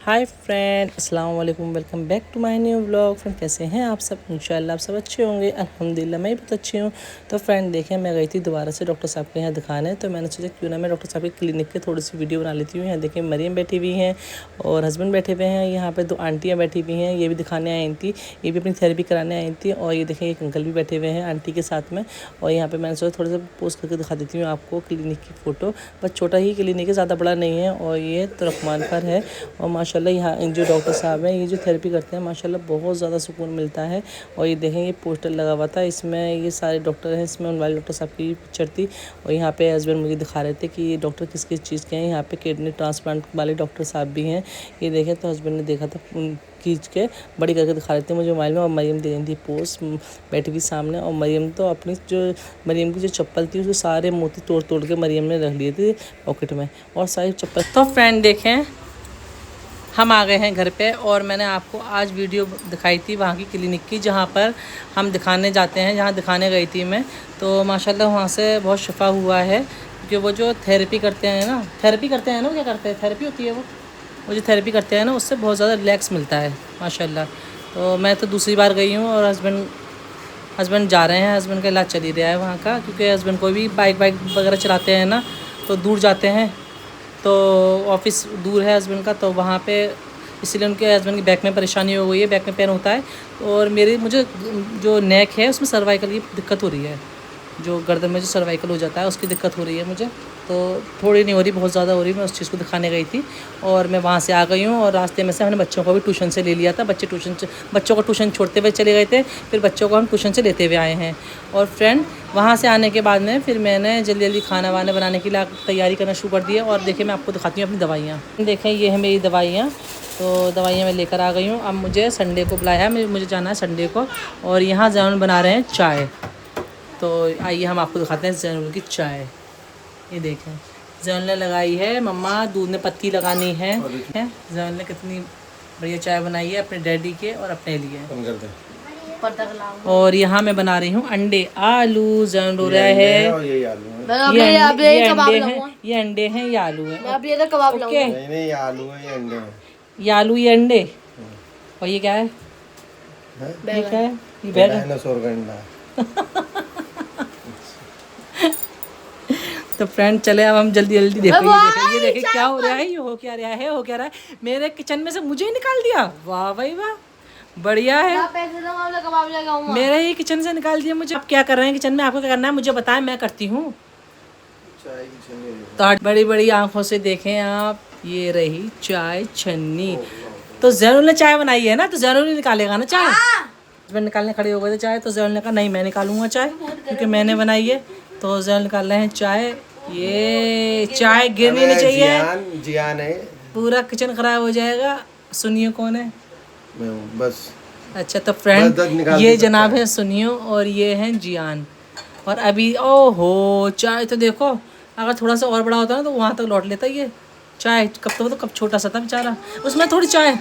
हाय friend, अस्सलाम वालेकुम। Welcome back to my new vlog. Friend कैसे हैं आप सब? इंशाल्लाह आप सब अच्छे होंगे। अल्हम्दुलिल्लाह मैं भी बहुत अच्छी हूँ। तो फ्रेंड देखें, मैं गई थी दोबारा से डॉक्टर साहब के यहाँ दिखाने, तो मैंने सोचा क्यों ना मैं डॉक्टर साहब के क्लिनिक की थोड़ी सी वीडियो बना लेती हूँ। यहाँ देखें मरियम बैठी हुई हैं और हस्बैंड बैठे हुए हैं। यहाँ पर 2 आंटियाँ बैठी हुई हैं, ये भी दिखाने आई थी, ये भी अपनी थेरेपी कराने आई थी। और ये देखें एक अंकल भी बैठे हुए हैं आंटी के साथ में। और यहाँ पर मैंने सोचा थोड़ा सा पोस्ट करके दिखा देती हूँ आपको क्लिनिक की फ़ोटो। बस छोटा ही क्लिनिक है, ज़्यादा बड़ा नहीं है। और ये तुर्कमान पर है। और माशाल्लाह यहाँ जो डॉक्टर साहब हैं ये जो थेरेपी करते हैं माशाल्लाह बहुत ज़्यादा सुकून मिलता है। और ये देखें, ये पोस्टर लगा हुआ था, इसमें ये सारे डॉक्टर हैं, इसमें उन वाले डॉक्टर साहब की पिक्चर थी। और यहाँ पे हस्बैंड मुझे दिखा रहे थे कि ये डॉक्टर किस किस चीज़ के हैं। यहाँ पे किडनी ट्रांसप्लांट वाले डॉक्टर साहब भी हैं। ये देखें, तो हस्बैंड ने देखा था खींच के बड़ी करके दिखा रहे थे मुझे मोबाइल में। और मरियम दे रही थी पोस्ट बैठी हुई सामने। और मरियम तो अपनी मरियम की जो चप्पल थी उसके सारे मोती तोड़ तोड़ के मरियम ने रख लिए थे पॉकेट में, और सारी चप्पल। तो फ्रेंड देखें, हम आ गए हैं घर पे। और मैंने आपको आज वीडियो दिखाई थी वहाँ की क्लिनिक की, जहाँ पर हम दिखाने जाते हैं, जहाँ दिखाने गई थी मैं। तो माशाल्लाह वहाँ से बहुत शिफा हुआ है, क्योंकि वो जो थेरेपी करते हैं ना, क्या करते हैं, थेरेपी होती है वो जो थेरेपी करते हैं ना, उससे बहुत ज़्यादा रिलैक्स मिलता है माशाल्लाह। तो मैं तो दूसरी बार गई हूँ, और हस्बैंड जा रहे हैं, हस्बैंड का इलाज चल ही रहा है वहाँ का, क्योंकि हस्बैंड कोई भी बाइक वगैरह चलाते हैं ना, तो दूर जाते हैं, तो ऑफिस दूर है हस्बैंड का, तो वहाँ पे इसीलिए उनके हस्बैंड की बैक में परेशानी हो गई है, बैक में पेन होता है। और मुझे जो नेक है उसमें सर्वाइकल की दिक्कत हो रही है, जो गर्दन में जो सर्वाइकल हो जाता है उसकी दिक्कत हो रही है मुझे। तो थोड़ी नहीं हो रही, बहुत ज़्यादा हो रही। मैं उस चीज़ को दिखाने गई थी और मैं वहाँ से आ गई हूँ। और रास्ते में से हमने बच्चों को भी ट्यूशन से ले लिया था। बच्चों को ट्यूशन छोड़ते हुए चले गए थे, फिर बच्चों को हम ट्यूशन से लेते हुए आए हैं। और फ्रेंड वहाँ से आने के बाद में फिर मैंने जल्दी जल्दी खाना वाना बनाने के लिए तैयारी करना शुरू कर दी है। और देखिए, मैं आपको दिखाती हूँ अपनी दवाइयाँ। देखें, ये है मेरी दवाइयाँ। तो दवाइयाँ मैं लेकर आ गई हूँ। अब मुझे संडे को बुलाया है, मुझे जाना है संडे को। और यहाँ जैनुल बना रहे हैं चाय। तो आइए हम आपको दिखाते हैं जैनुल की चाय। ये देखें, जैनुल ने लगाई है, मम्मा दूध में पत्ती लगानी है। जैनुल ने कितनी बढ़िया चाय बनाई है अपने डैडी के और अपने लिए। और यहाँ मैं बना रही हूँ अंडे आलू। जैनुल हो रहा है, ये अंडे हैं, ये आलू है। ओके, नहीं आलू है, ये अंडे हैं। ये आलू, ये अंडे। और ये क्या है? ये क्या है? ये डायनासोर का अंडा। तो फ्रेंड चले, अब हम जल्दी जल्दी देखो, ये देखे क्या हो रहा है, ये हो क्या रहा है, मेरे किचन में से मुझे ही निकाल दिया। वाह भाई वाह, बढ़िया है। मेरे ही किचन से निकाल दिया मुझे। आप क्या कर रहे हैं किचन में? आपको क्या करना है मुझे बताएं, मैं करती हूँ। तो बड़ी बड़ी आंखों से देखें आप, ये रही चाय छन्नी। तो जैनुल ने चाय बनाई है ना, तो जैनुल ही निकालेगा ना चाय। हस्बैंड निकालने खड़े हो गए थे चाय, तो जैनुल ने कहा नहीं मैं निकालूंगा चाय, क्योंकि मैंने बनाई है। तो जैनुल निकाल रहे हैं चाय। ये चाय गिरनी नहीं चाहिए, जियान है, पूरा किचन खराब हो जाएगा। सुनियो कौन है? मैं हूँ बस। अच्छा, तो फ्रेंड ये जनाब है सुनियो, और ये हैं जियान। और अभी ओहो, चाय तो देखो, अगर थोड़ा सा और बड़ा होता ना तो वहाँ तक लौट लेता ये चाय। कब छोटा सा था बेचारा, उसमें थोड़ी चाय।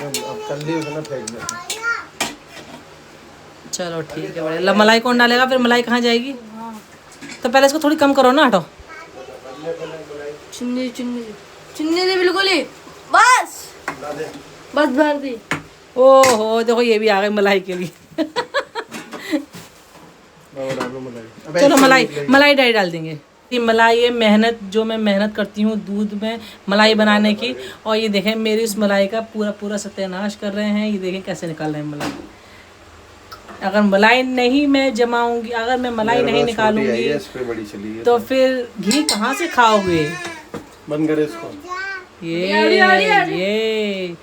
चलो ठीक है, बढ़िया। मलाई कौन डालेगा फिर? मलाई कहाँ जाएगी? तो पहले इसको थोड़ी कम करो ना, हटो। चुन्नी चुन्नी चुन्नी दे, बिल्कुल ही बस भर दी। ओहो देखो, ये भी आ गई मलाई के लिए। चलो मलाई डाल देंगे। ये मलाई है, जो मैं मेहनत करती हूँ दूध में मलाई बनाने की। और ये देखें, मेरी इस मलाई का पूरा सत्यानाश कर रहे हैं। ये देखें कैसे निकाल रहे हैं मलाई। अगर मलाई नहीं मैं जमाऊंगी, अगर मैं मलाई नहीं निकालूंगी तो फिर घी कहाँ से खाओगे? बंद करे इसको। ये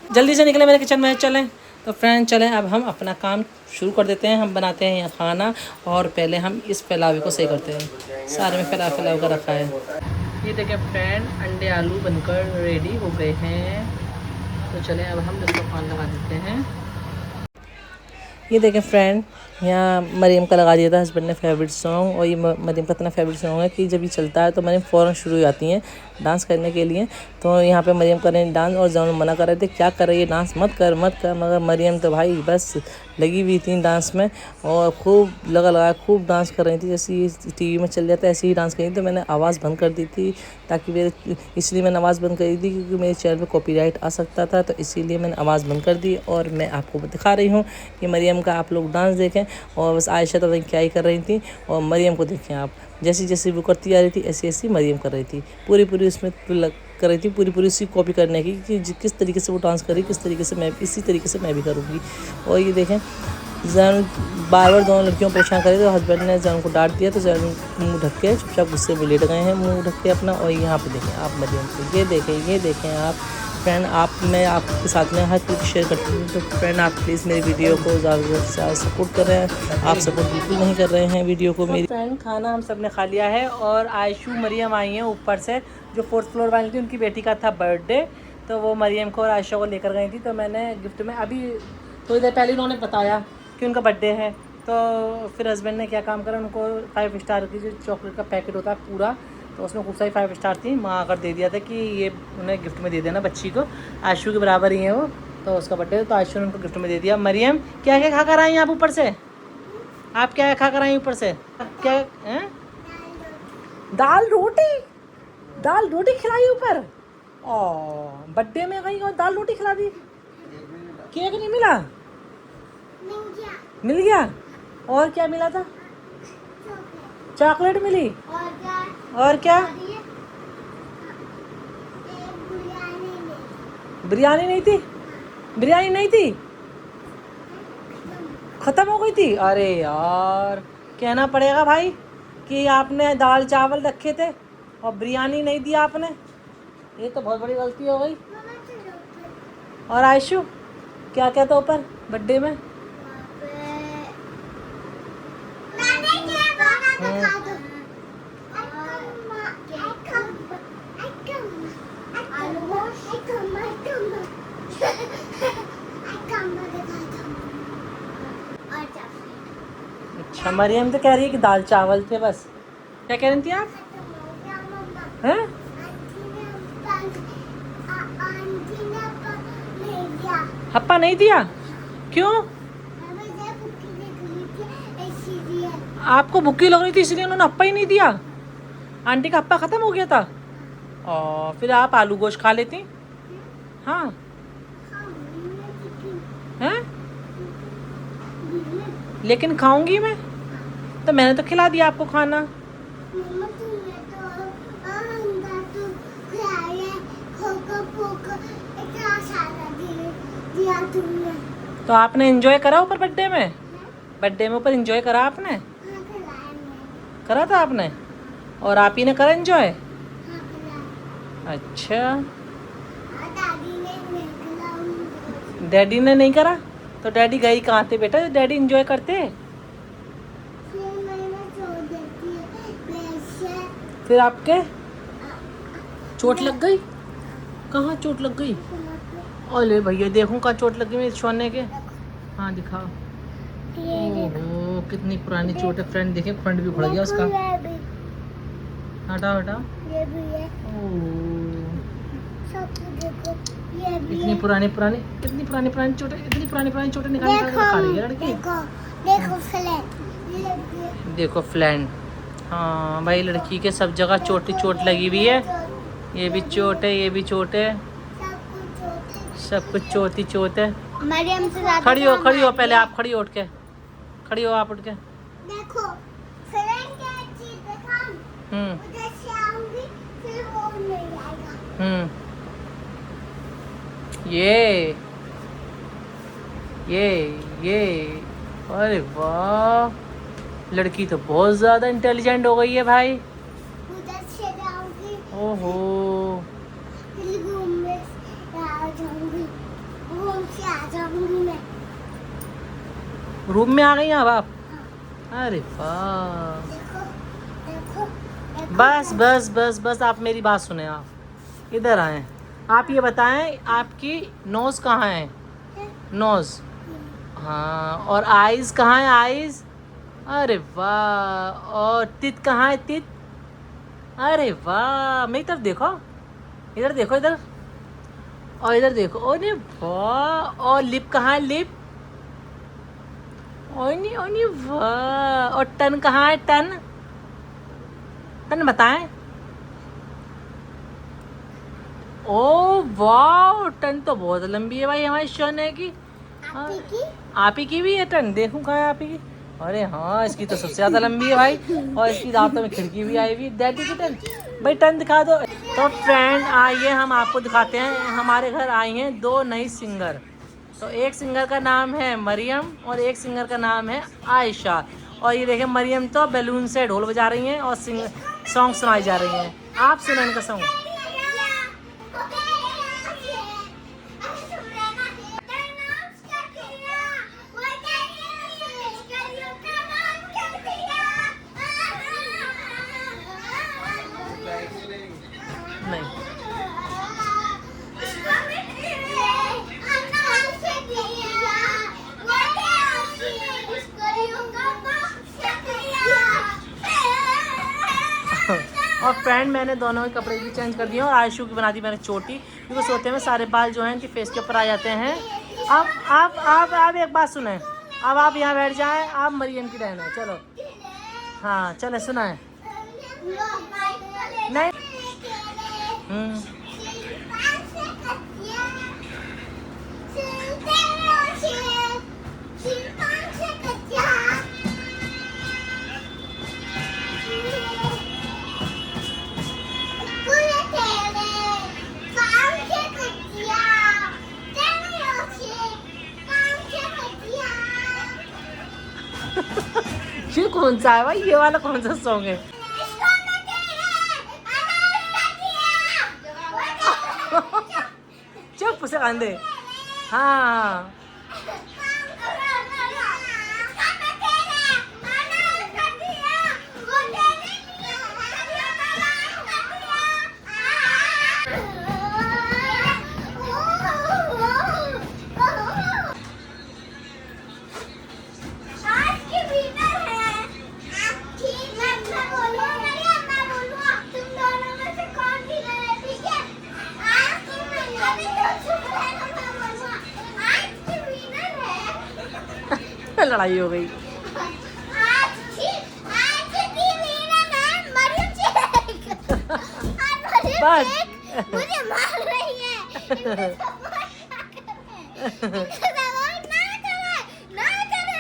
जल्दी से निकले मेरे किचन में, चलें। तो फ्रेंड चलें, अब हम अपना काम शुरू कर देते हैं। हम बनाते हैं यहाँ खाना, और पहले हम इस फैलावे को सही करते हैं। सारे में फैलाव का रखा है। ये देखें फ्रेंड, अंडे आलू बनकर रेडी हो गए हैं। तो चलें अब हम इसको पान लगा देते हैं। ये देखें फ्रेंड, यहाँ मरियम का लगा दिया था हस्बैंड ने फेवरेट सॉन्ग। और ये मरियम का इतना फेवरेट सॉन्ग है कि जब ये चलता है तो मरियम फ़ौरन शुरू हो जाती हैं डांस करने के लिए। तो यहाँ पे मरियम कर रही डांस और जैन मना कर रहे थे, क्या कर रही है डांस, मत कर मत कर। मगर मरियम तो भाई बस लगी हुई थी डांस में और खूब लगा खूब डांस कर रही थी। जैसे ये टीवी में चल जाता है ऐसे ही डांस कर रही थी। तो मैंने आवाज़ बंद कर दी थी ताकि मेरे, इसलिए मैंने आवाज़ बंद कर दी थी क्योंकि मेरे चैनल पे कॉपीराइट आ सकता था। तो इसीलिए मैंने आवाज़ बंद कर दी और मैं आपको दिखा रही हूँ कि मरियम का आप लोग डांस देखें। और बस आयशा तो क्या ही कर रही थी और मरियम को देखें आप, जैसी जैसी वो करती आ रही थी ऐसी ऐसी मरियम कर रही थी। पूरी उसमें कर रही थी, पूरी उसी कॉपी करने की कि किस तरीके से वो डांस करी, किस तरीके से मैं इसी तरीके से मैं भी करूँगी। और ये देखें जैन बार दोनों लड़कियों को परेशान करे तो हस्बैंड ने जैन को डांट दिया। तो जैन मुंह ढक के चुपचाप गुस्से में लेट गए हैं मुंह ढक के अपना। और यहाँ पे देखें आप मरियम को, ये देखें आप फ्रेंड, मैं आपके साथ में हर क्लिप शेयर करती हूँ। तो फ्रेंड आप प्लीज़ मेरी वीडियो को ज़्यादा से ज़्यादा सपोर्ट कर रहे हैं। आप सपोर्ट बिल्कुल नहीं कर रहे हैं वीडियो को मेरी। फ्रेंड खाना हम सब ने खा लिया है और आयशू मरियम आई हैं ऊपर से, जो 4th फ्लोर वाली थी उनकी बेटी का था बर्थडे। तो वो मरियम को और आयशा को लेकर गई थी। तो मैंने गिफ्ट में अभी थोड़ी देर पहले उन्होंने बताया कि उनका बर्थडे है। तो फिर हस्बैंड ने क्या काम करा, उनको 5 स्टार की जो चॉकलेट का पैकेट होता है पूरा, तो उसमें खूब सारी 5 स्टार थी, माँ आकर दे दिया था कि ये उन्हें गिफ्ट में दे देना बच्ची को, आयशु के बराबर ही है वो, तो उसका बर्थडे तो आयशु ने उनको गिफ्ट में दे दिया। मरियम क्या क्या खा कर आई आप ऊपर से, आप क्या खा कर आई ऊपर से, क्या हैं? दाल रोटी खिलाई ऊपर। बर्थडे में गई और दाल रोटी खिला दी। केक नहीं मिला? मिल गया। और क्या मिला था? चॉकलेट मिली। और क्या? बिरयानी नहीं थी, खत्म हो गई थी। अरे यार कहना पड़ेगा भाई कि आपने दाल चावल रखे थे और बिरयानी नहीं दिया आपने, ये तो बहुत बड़ी गलती हो गई। और आयशु क्या क्या था ऊपर बर्थडे में? अच्छा मरियम तो कह रही है कि दाल चावल थे बस। क्या कह रही थी आप? हैं? हप्पा नहीं दिया? क्यों? आपको भूखी लग रही थी इसलिए उन्होंने हप्पा ही नहीं दिया? आंटी का हप्पा ख़त्म हो गया था और फिर आप आलू गोश्त खा लेती। हाँ हैं? लेकिन खाऊंगी मैं, तो मैंने तो खिला दिया आपको खाना। तो आपने एंजॉय करा ऊपर बर्थडे में ऊपर एंजॉय करा आपने? करा था आपने? और आप ही ने करा एंजॉय? अच्छा डैडी ने नहीं करा? तो डैडी गई कहाँ थे बेटा, डैडी एंजॉय करते? फिर आपके चोट लग गई? कहाँ चोट लग गई? अरे भैया देखूं कहाँ चोट लग गई मेरे सोने के। हाँ दिखाओ। ओहो कितनी पुरानी चोट है फ्रेंड, देखे फंड भी उखड़ गया उसका। हटाओ इतनी पुरानी चोटें, इतनी पुरानी चोटें निकाल खा रही है लड़की। देखो फ्लैंड। हाँ भाई लड़की के सब जगह चोट लगी हुई है, ये भी चोट है, सब कुछ चोट है। खड़ी हो पहले आप, खड़ी हो आप उठ के। देखो ये अरे वाह लड़की तो बहुत ज़्यादा इंटेलिजेंट हो गई है भाई। ओहो रूम में आ गई अब आप? अरे वाह बस आप मेरी बात सुने, आप इधर आए। आप ये बताएं आपकी नोज़ कहाँ है? नोज़ हाँ, और आईज कहाँ है? आईज अरे वाह, और तित कहाँ है? तित अरे वाह मेरी तरफ देखो, इधर देखो इधर, और इधर देखो। ओने वाह, और लिप कहाँ है लिप? ओनी ओनी वाह, और टन कहाँ है टन? टन बताएं। ओ वाह, टन तो बहुत लंबी है भाई हमारी शोने की। हाँ, आप ही की भी है टन? देखूं कहाँ है आप ही की। अरे हाँ, इसकी तो सबसे ज्यादा लंबी है भाई, और इसकी दांतों में खिड़की भी आई हुई। डैडी की टन, भाई टन दिखा दो। तो फ्रेंड आइए हम आपको दिखाते हैं, हमारे घर आई हैं 2 नई सिंगर। तो एक सिंगर का नाम है मरियम और एक सिंगर का नाम है आयशा। और ये देखें, मरियम तो बैलून से ढोल बजा रही हैं और सॉन्ग सुनाई जा रही हैं। आप सुना इनका सॉन्ग। नहीं, और फ्रेंड मैंने दोनों के कपड़े भी चेंज कर दिए और आयशु की बना दी मैंने चोटी, क्योंकि सोते में सारे बाल जो हैं इनके फेस के ऊपर आ जाते हैं। अब आप एक बात सुने, अब आप यहाँ बैठ जाएं, आप मरियम की रहना है। चलो हाँ चले, सुनाए। नहीं ये कौन सा है भाई, ये वाला कौन सा सॉन्ग है? चुप से आंधे। हाँ लड़ाई हो गई। बस मुझे मार रही है। ना करे।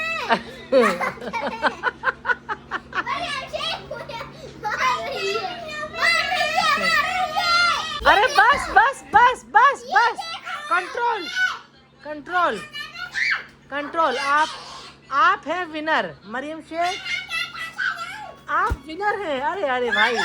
अरे बस बस बस बस बस, कंट्रोल कंट्रोल कंट्रोल। आप हैं विनर, मरियम शेख आप विनर हैं। अरे अरे भाई